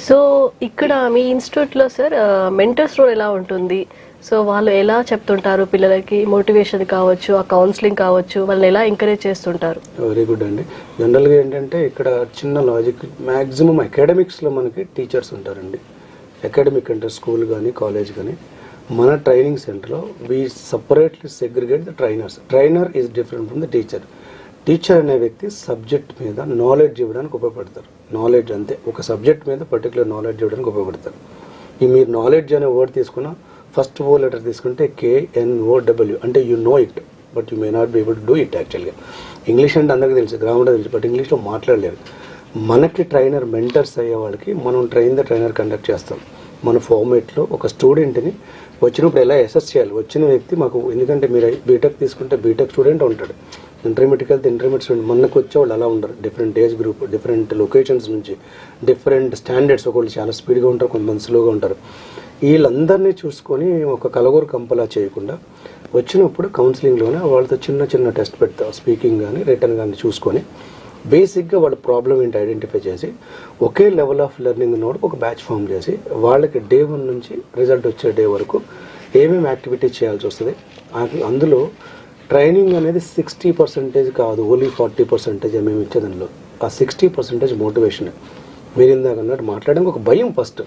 So ఇక్కడ మీ ఇన్స్టిట్యూట్లో sir mentors role ఎలా ఉంటుంది? సో వాళ్ళు ఎలా చెప్తుంటారు పిల్లలకి? మోటివేషన్ కావచ్చు, ఆ కౌన్సిలింగ్ కావచ్చు, వాళ్ళని ఎలా ఎంకరేజ్ చేస్తుంటారు? వెరీ గుడ్ అండి. జనరల్గా ఏంటంటే ఇక్కడ చిన్న లాజిక్, మ్యాక్సిమం అకాడమిక్స్లో మనకి టీచర్స్ ఉంటారండి. అకాడమిక్ అంటే స్కూల్ కానీ కాలేజ్ కానీ, మన ట్రైనింగ్ సెంటర్లో we separately segregate the trainers. Trainer is different from the teacher. Teacher అనే వ్యక్తి సబ్జెక్ట్ మీద నాలెడ్జ్ ఇవ్వడానికి ఉపయోగపడతారు. నాలెడ్జ్ అంతే, ఒక సబ్జెక్ట్ మీద పర్టికులర్ నాలెడ్జ్ ఇవ్వడానికి ఉపయోగపడతారు. ఈ మీరు నాలెడ్జ్ అనే వర్డ్ తీసుకున్న ఫస్ట్ ఓ లెటర్ తీసుకుంటే KNOW అంటే you know it but you may not be able to do it. యాక్చువల్గా ఇంగ్లీష్ అంటే అందరికీ తెలుసు, గ్రామర్ తెలుసు, బట్ ఇంగ్లీష్లో మాట్లాడలేరు. మనకి ట్రైనర్ మెంటర్స్ అయ్యే వాళ్ళకి మనం ట్రైన్ ద ట్రైనర్ కండక్ట్ చేస్తాం. మన ఫార్మేట్లో ఒక స్టూడెంట్ని వచ్చినప్పుడు ఎలా అసెస్ చేయాలి, వచ్చిన వ్యక్తి మాకు, ఎందుకంటే మీరు బీటెక్ తీసుకుంటే బీటెక్ స్టూడెంట్ ఉంటాడు, ఇంటర్మీడియట్కి వెళ్తే ఇంటర్మీడియట్ స్టూడెంట్, మనకు వచ్చేవాళ్ళు అలా ఉండరు. Different age group, different locations నుంచి, డిఫరెంట్ స్టాండర్డ్స్, ఒకళ్ళు చాలా స్పీడ్గా ఉంటారు, కొంతమంది స్లోగా ఉంటారు. వీళ్ళందరినీ చూసుకొని ఒక కలగూరు కంపలా చేయకుండా వచ్చినప్పుడు కౌన్సిలింగ్లోనే వాళ్ళతో చిన్న చిన్న టెస్ట్ పెడతాం, స్పీకింగ్ కానీ రిటర్న్ కానీ చూసుకొని బేసిక్గా వాళ్ళ ప్రాబ్లం ఏంటి ఐడెంటిఫై చేసి ఒకే లెవెల్ ఆఫ్ లెర్నింగ్ ఉన్నవాడు ఒక బ్యాచ్ ఫామ్ చేసి వాళ్ళకి డే 1 నుంచి రిజల్ట్ వచ్చే డే వరకు ఏమేమి యాక్టివిటీస్ చేయాల్సి వస్తుంది. అందులో ట్రైనింగ్ అనేది 60% కాదు, ఓన్లీ 40% మేము ఇచ్చే దానిలో. ఆ 60% మోటివేషన్. మీరు ఇందాక అన్నట్టు మాట్లాడడానికి ఒక భయం ఫస్ట్,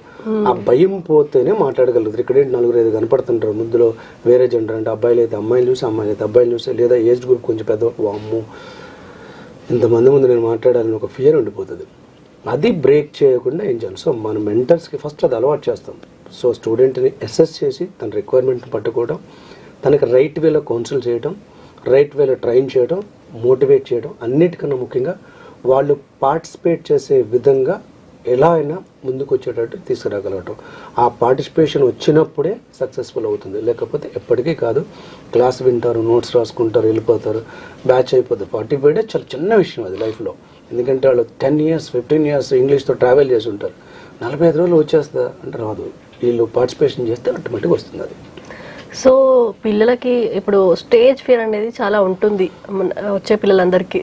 ఆ భయం పోతేనే మాట్లాడగలుగుతారు. ఇక్కడ 4-5 కనపడుతుంటారు ముందులో వేరే జెండర్, అంటే అబ్బాయిలు అయితే అమ్మాయిలు చూసి, అమ్మాయిలు అయితే అబ్బాయిలు చూసి, లేదా ఏజ్ గ్రూప్ కొంచెం పెద్ద, అమ్మో ఇంతమంది ముందు నేను మాట్లాడాలని ఒక ఫియర్ ఉండిపోతుంది. అది బ్రేక్ చేయకుండా ఏం చేయాలి? సో మన మెంటర్స్కి ఫస్ట్ అది అలవాటు చేస్తాం. సో స్టూడెంట్ని అసెస్ చేసి తన రిక్వైర్మెంట్ని పట్టుకోవడం, తనకి రైట్ వేలో కౌన్సిల్ చేయడం, రైట్ వేలో ట్రైన్ చేయడం, మోటివేట్ చేయడం, అన్నిటికన్నా ముఖ్యంగా వాళ్ళు పార్టిసిపేట్ చేసే విధంగా ఎలా అయినా ముందుకు వచ్చేటట్టు తీసుకురాగలగటం. ఆ పార్టిసిపేషన్ వచ్చినప్పుడే సక్సెస్ఫుల్ అవుతుంది, లేకపోతే ఎప్పటికీ కాదు. క్లాస్ వింటారు, నోట్స్ రాసుకుంటారు, వెళ్ళిపోతారు, బ్యాచ్ అయిపోతారు. 45 డేస్ చాలా చిన్న విషయం అది లైఫ్లో. ఎందుకంటే వాళ్ళు 10 years 15 years ఇంగ్లీష్తో ట్రావెల్ చేసి ఉంటారు. 45 రోజులు వచ్చేస్తా అంటే రాదు. వీళ్ళు పార్టిసిపేషన్ చేస్తే ఆటోమేటిక్గా వస్తుంది అది. సో పిల్లలకి ఇప్పుడు స్టేజ్ ఫియర్ అనేది చాలా ఉంటుంది వచ్చే పిల్లలందరికీ.